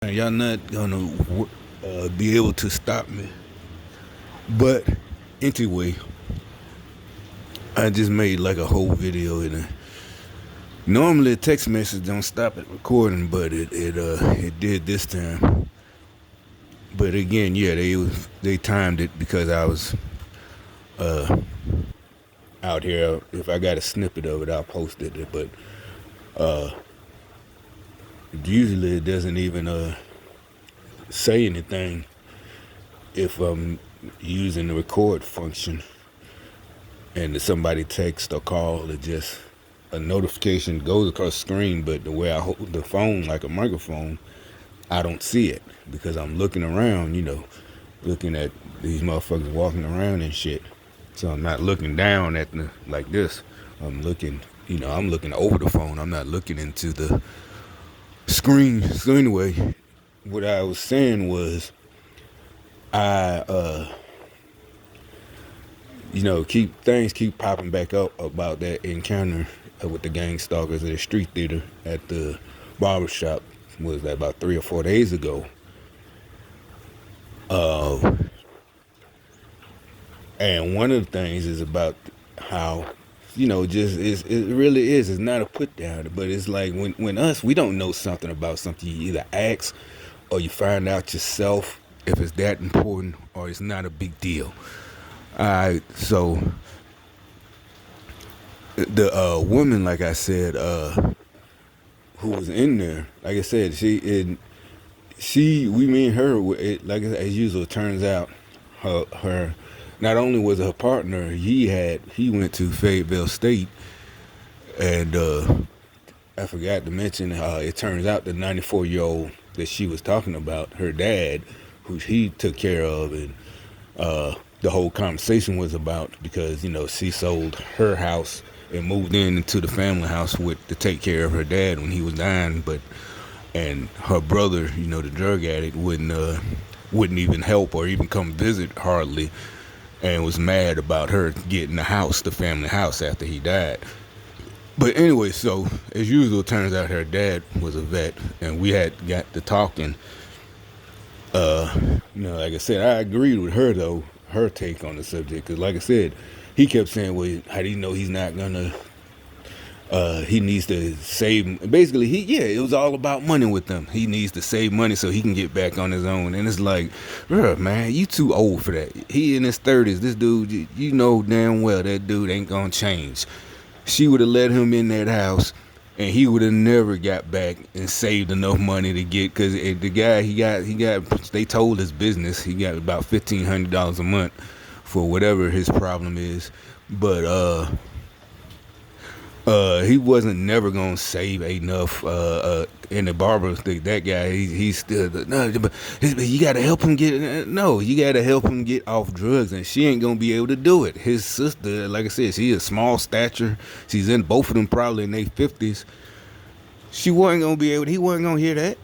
Man, y'all not gonna be able to stop me. But anyway, I just made like a whole video in it. Normally, a text message don't stop it recording, but it did this time. But again, yeah, they timed it because I was out here. If I got a snippet of it, I'll post it. But usually, it doesn't even say anything if I'm using the record function. And somebody text or call, it just a notification goes across the screen. But the way I hold the phone like a microphone, I don't see it because I'm looking around, looking at these motherfuckers walking around and shit. So I'm not looking down at the like this. I'm looking, I'm looking over the phone. I'm not looking into the screen. So anyway, what I was saying was I keep popping back up about that encounter with the gang stalkers at the street theater at the barbershop. Was that about 3 or 4 days ago? And one of the things is about how, it really is. It's not a put down, but it's like when we don't know something about something, you either ask or you find out yourself if it's that important or it's not a big deal. So the woman, like I said, who was in there, like I said, me and her, like as usual, it turns out her, not only was her partner, he went to Fayetteville State, and I forgot to mention, it turns out the 94-year-old that she was talking about, her dad, who he took care of, and the whole conversation was about because she sold her house and moved into the family house to take care of her dad when he was dying, and her brother, the drug addict, wouldn't even help or even come visit hardly, and was mad about her getting the family house after he died. But anyway, so as usual, it turns out her dad was a vet, and we had got to talking. Like I said, I agreed with her though, her take on the subject, because like I said, he kept saying, well, how do you know he's not gonna he needs to save. Basically, it was all about money with them. He needs to save money so he can get back on his own. And it's like, bruh, man, you too old for that. He in his 30s. This dude, you know damn well that dude ain't gonna change. She would have let him in that house, and he would have never got back and saved enough money to get. Because the guy, he got. They told his business he got about $1,500 a month for whatever his problem is, but he wasn't never gonna save enough. In the barber, that guy, he's still no. But you gotta help him get. No, you gotta help him get off drugs, and she ain't gonna be able to do it. His sister, like I said, she is small stature. She's in both of them probably in their 50s. She wasn't gonna be able. He wasn't gonna hear that.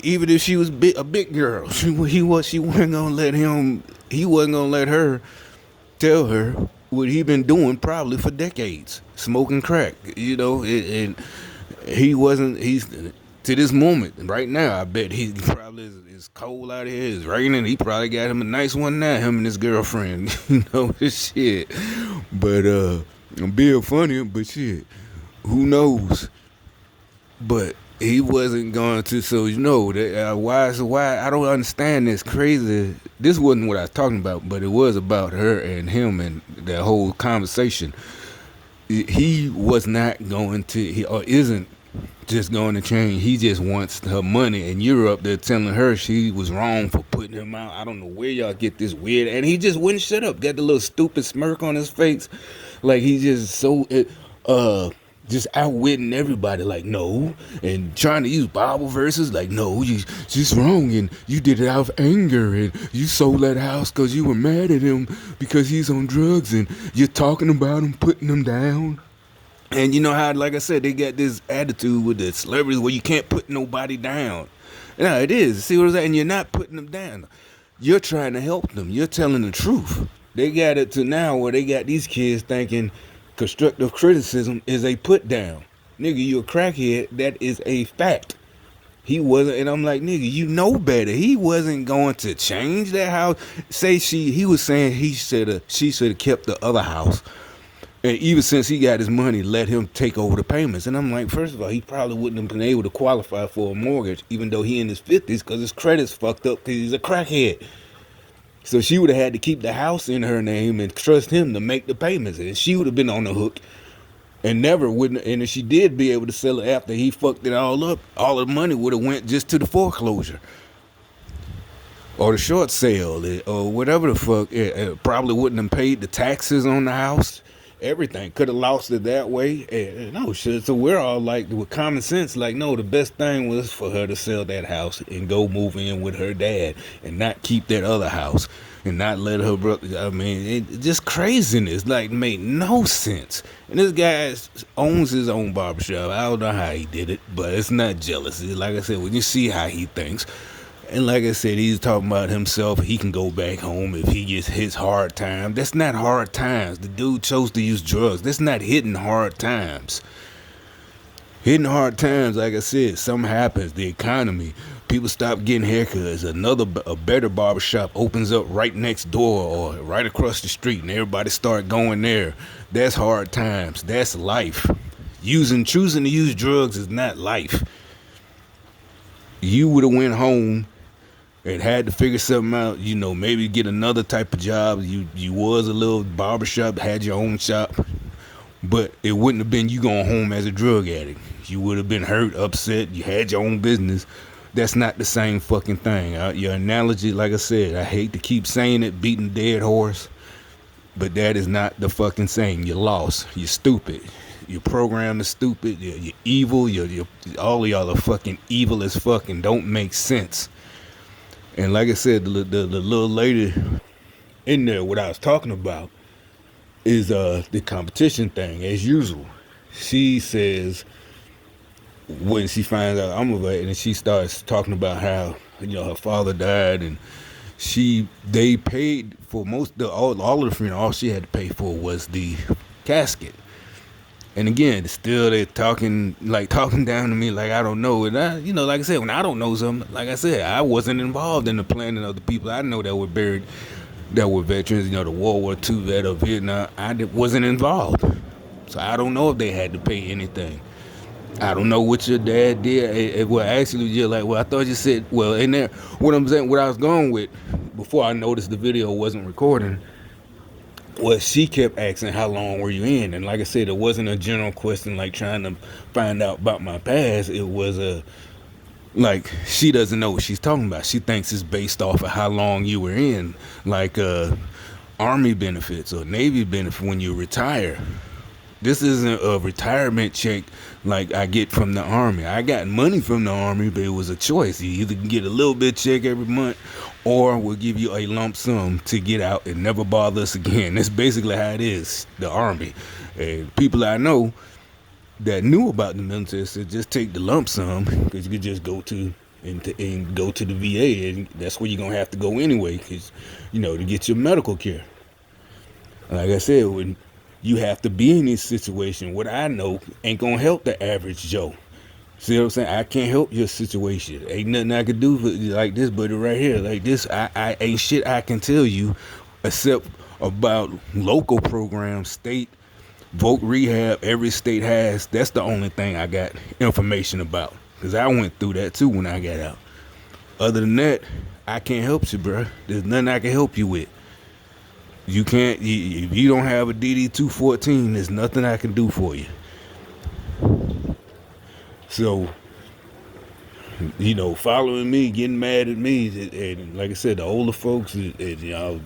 Even if she was a big girl, she wasn't gonna let him. He wasn't gonna let her tell her what he been doing probably for decades, smoking crack, and he's to this moment right now, I bet he probably is cold out here, it's raining, he probably got him a nice one now, him and his girlfriend, this shit, but I'm being funny, but shit, who knows, but he wasn't going to. So that why I don't understand this crazy. This wasn't what I was talking about, but it was about her and him and that whole conversation. He was not going to, or isn't just going to change. He just wants her money, and you're up there telling her she was wrong for putting him out. I don't know where y'all get this weird, and he just wouldn't shut up. Got the little stupid smirk on his face, like he just so just outwitting everybody, like no, and trying to use Bible verses, like no, you just wrong, and you did it out of anger, and you sold that house because you were mad at him because he's on drugs, and you're talking about him, putting him down. And you know how, like I said, they got this attitude with the celebrities where you can't put nobody down. Yeah, it is. See what I'm saying? And you're not putting them down. You're trying to help them. You're telling the truth. They got it to now where they got these kids thinking constructive criticism is a put down. Nigga, you a crackhead. That is a fact. He wasn't, and I'm like, nigga, you know better. He wasn't going to change that house. He was saying she should have kept the other house. And even since he got his money, let him take over the payments. And I'm like, first of all, he probably wouldn't have been able to qualify for a mortgage, even though he in his 50s, because his credit's fucked up because he's a crackhead. So she would have had to keep the house in her name and trust him to make the payments. And she would have been on the hook and never wouldn't. And if she did be able to sell it after he fucked it all up, all the money would have went just to the foreclosure or the short sale or whatever the fuck. It probably wouldn't have paid the taxes on the house. Everything could have lost it that way. No shit. So we're all like, with common sense, like, no, the best thing was for her to sell that house and go move in with her dad and not keep that other house and not let her brother. I mean, it just craziness. Like, made no sense. And this guy owns his own barbershop. I don't know how he did it, but it's not jealousy. Like I said, when you see how he thinks. And like I said, he's talking about himself. He can go back home if he gets his hard time. That's not hard times. The dude chose to use drugs. That's not hitting hard times. Hitting hard times, like I said, something happens. The economy. People stop getting haircuts. A better barbershop opens up right next door or right across the street, and everybody start going there. That's hard times. That's life. Choosing to use drugs is not life. You would have went home and had to figure something out, maybe get another type of job. You was a little barbershop, had your own shop, but it wouldn't have been you going home as a drug addict. You would have been hurt, upset. You had your own business. That's not the same fucking thing. Your analogy, like I said, I hate to keep saying it, beating a dead horse, but that is not the fucking same. You're lost. You're stupid. Your program is stupid. You're evil. All of y'all are fucking evil as fuck and don't make sense. And like I said, the little lady in there, what I was talking about is the competition thing, as usual. She says when she finds out I'm a vet, and she starts talking about how her father died, and they paid for all of the funeral. All she had to pay for was the casket. And again, still they're talking down to me like I don't know. And I, like I said, when I don't know something, like I said, I wasn't involved in the planning of the people I know that were buried, that were veterans, the World War II vet of Vietnam. Wasn't involved. So I don't know if they had to pay anything. I don't know what your dad did. Well, actually, you're like, well, I thought you said, well, in there, what I'm saying, what I was going with, before I noticed the video wasn't recording, well, she kept asking, how long were you in? And like I said, it wasn't a general question like trying to find out about my past. It was she doesn't know what she's talking about. She thinks it's based off of how long you were in, like Army benefits or Navy benefits when you retire. This isn't a retirement check like I get from the Army. I got money from the Army, but it was a choice. You either can get a little bit check every month, or we'll give you a lump sum to get out and never bother us again. That's basically how it is, the Army. And people I know that knew about the military said just take the lump sum, because you could just go to the VA, and that's where you're gonna have to go anyway, because to get your medical care. Like I said, when you have to be in this situation, what I know ain't gonna help the average Joe. See what I'm saying? I can't help your situation. Ain't nothing I can do like this, buddy, right here. Like this, I ain't shit I can tell you except about local programs, state, voc rehab, every state has. That's the only thing I got information about. Because I went through that too when I got out. Other than that, I can't help you, bro. There's nothing I can help you with. You can't, if you don't have a DD-214, there's nothing I can do for you. So, following me, getting mad at me, and like I said, the older folks, you're in your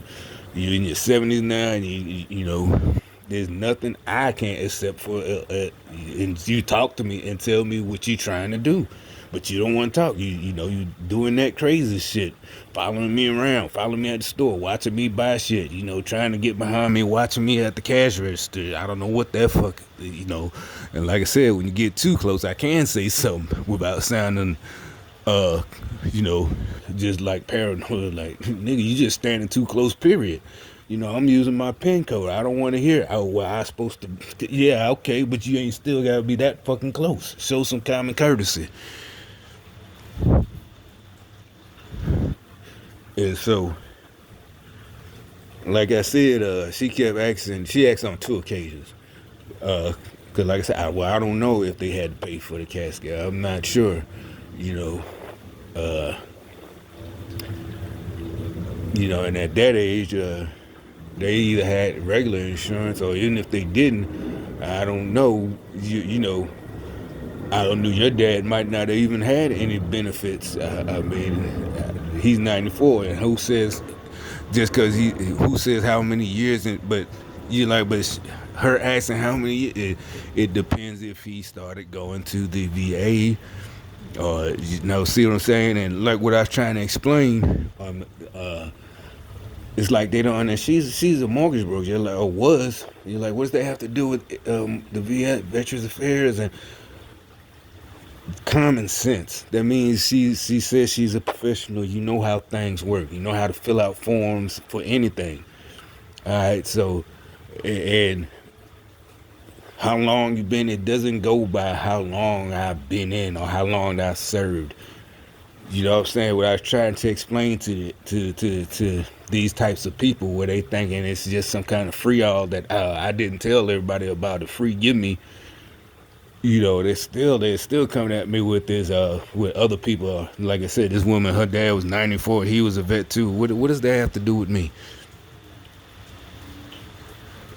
70s now, and there's nothing I can't accept for, and you talk to me and tell me what you're trying to do. But you don't want to talk. You doing that crazy shit, following me around, following me at the store, watching me buy shit, trying to get behind me, watching me at the cash register. I don't know what that fuck, And like I said, when you get too close, I can say something without sounding, just like paranoid, like, nigga, you just standing too close, period. I'm using my pin code. I don't want to hear, oh, well, I supposed to, yeah, okay, but you ain't still got to be that fucking close. Show some common courtesy. And so, like I said, she kept asking. She asked on two occasions. Cause like I said, I don't know if they had to pay for the casket. I'm not sure. You know, and at that age, they either had regular insurance or even if they didn't, I don't know. I don't know. Your dad might not have even had any benefits. I mean, he's 94, and who says just because who says how many years? But her asking how many years, it depends if he started going to the VA or see what I'm saying? And like what I was trying to explain, it's like they don't. And she's a mortgage broker. You're like, oh, was you're like, what does that have to do with the VA Veterans Affairs and common sense? That means she says she's a professional. You know how things work. You know how to fill out forms for anything. All right, so and how long you been? It doesn't go by how long I've been in or how long I served. You know what I'm saying? What I was trying to explain to these types of people, where they thinking it's just some kind of free all that I didn't tell everybody about the free give me. They're still coming at me with this with other people. Like I said, this woman, her dad was 94. He was a vet too. What does that have to do with me?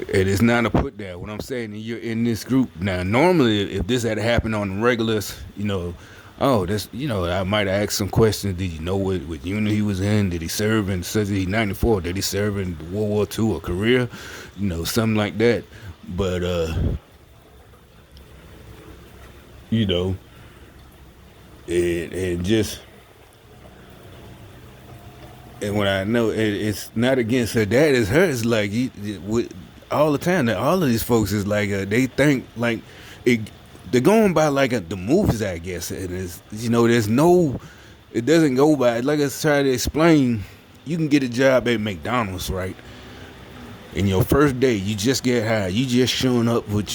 It is not a put down. What I'm saying, you're in this group now. Normally, if this had happened on regulars, oh, I might have asked some questions. Did you know what unit he was in? Did he serve in? Says he's 94. Did he serve in World War II or Korea? Something like that. But you know, and just and when I know it's not against her dad, it's her. It's like all the time that all of these folks is like they think like it. They're going by like the movies, I guess. And it's there's no. It doesn't go by like I tried to explain. You can get a job at McDonald's, right? In your first day, you just get hired. You just showing up with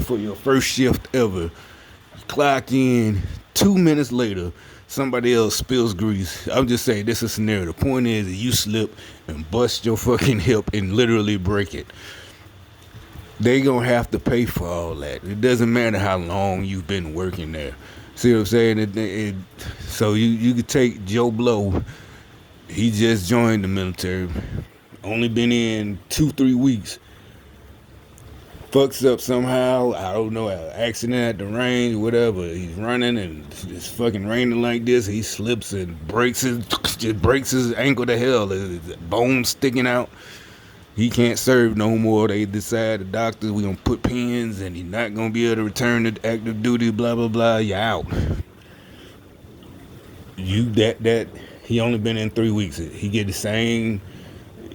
for your first shift ever. You clock in 2 minutes later. Somebody else spills grease. I'm just saying this is a scenario. The point is that you slip and bust your fucking hip and literally break it. They gonna have to pay for all that. It doesn't matter how long you've been working there. See what I'm saying? So you could take Joe Blow. He just joined the military. Only been in 2-3 weeks. Fucks up somehow. I don't know. Accident at the range, whatever. He's running and it's fucking raining like this. He slips and breaks his ankle to hell. His bones sticking out. He can't serve no more. They decide, the doctors, we gonna put pins and he's not gonna be able to return to active duty, blah blah blah. You out. He only been in 3 weeks. He get the same.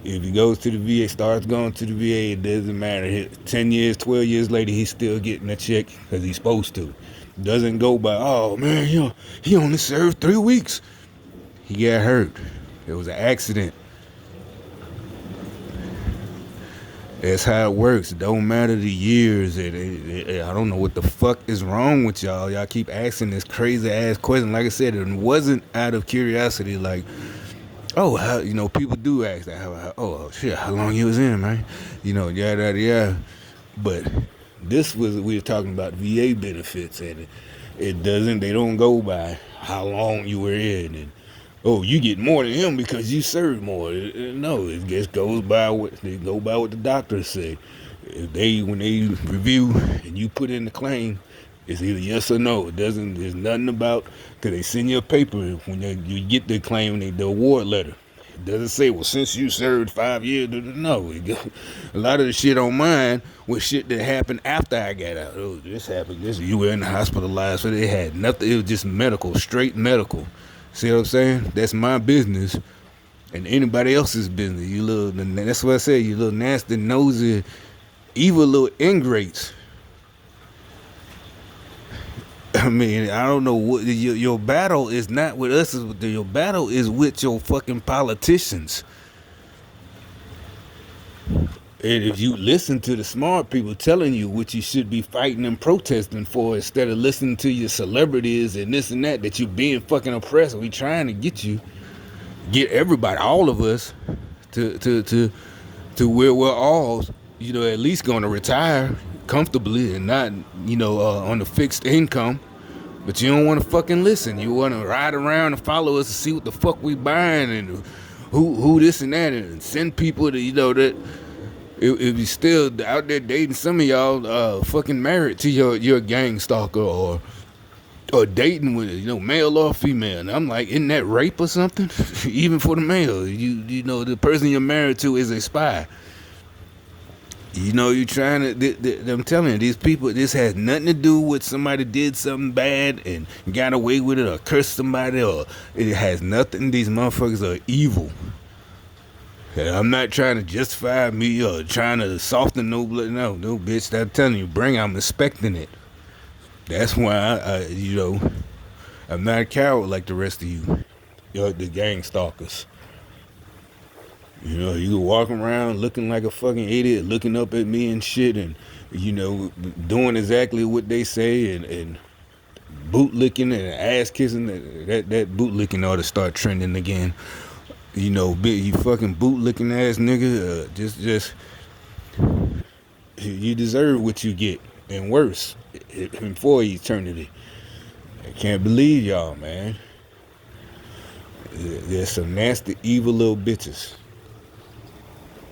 If he goes to the VA, starts going to the VA, it doesn't matter. 10 years, 12 years later, he's still getting a check because he's supposed to. Doesn't go by, oh man, he only served 3 weeks. He got hurt. It was an accident. That's how it works. It don't matter the years. I don't know what the fuck is wrong with y'all. Y'all keep asking this crazy ass question. Like I said, it wasn't out of curiosity. Like, oh, how, people do ask that. Oh shit, how long you was in, man? Yada yada yada. But we were talking about VA benefits, and they don't go by how long you were in, and oh, you get more than him because you served more. No, it just goes by what the doctors say. When they review and you put in the claim, it's either yes or no. There's nothing about, because they send you a paper when you get the claim, the award letter. It doesn't say, well, since you served 5 years. No, a lot of the shit on mine was shit that happened after I got out. Oh, this happened. You were in the hospitalized, so they had nothing. It was just medical, straight medical. See what I'm saying? That's my business and anybody else's business. That's what I said, you little nasty, nosy, evil little ingrates. I mean, I don't know what your battle is not with us. Your battle is with your fucking politicians. And if you listen to the smart people telling you what you should be fighting and protesting for, instead of listening to your celebrities and this and that you're being fucking oppressed, we trying to get you. get everybody, all of us, to where we're all, at least going to retire comfortably and not, on a fixed income. But you don't want to fucking listen. You want to ride around and follow us to see what the fuck we buying and who this and that, and send people to, that if you still out there dating, some of y'all fucking married to your gang stalker, or dating with, male or female. And I'm like, isn't that rape or something? Even for the male, the person you're married to is a spy. You trying to. I'm telling you, these people. This has nothing to do with somebody did something bad and got away with it, or cursed somebody, or it has nothing. These motherfuckers are evil. And I'm not trying to justify me or trying to soften no blood. No, bitch. I'm telling you, I'm expecting it. That's why I'm not a coward like the rest of you. The gang stalkers. You walking around looking like a fucking idiot, looking up at me and shit, and doing exactly what they say, and boot licking and ass kissing. That boot licking ought to start trending again. You fucking boot licking ass nigga. Just you deserve what you get, and worse, for eternity. I can't believe y'all, man. There's some nasty, evil little bitches.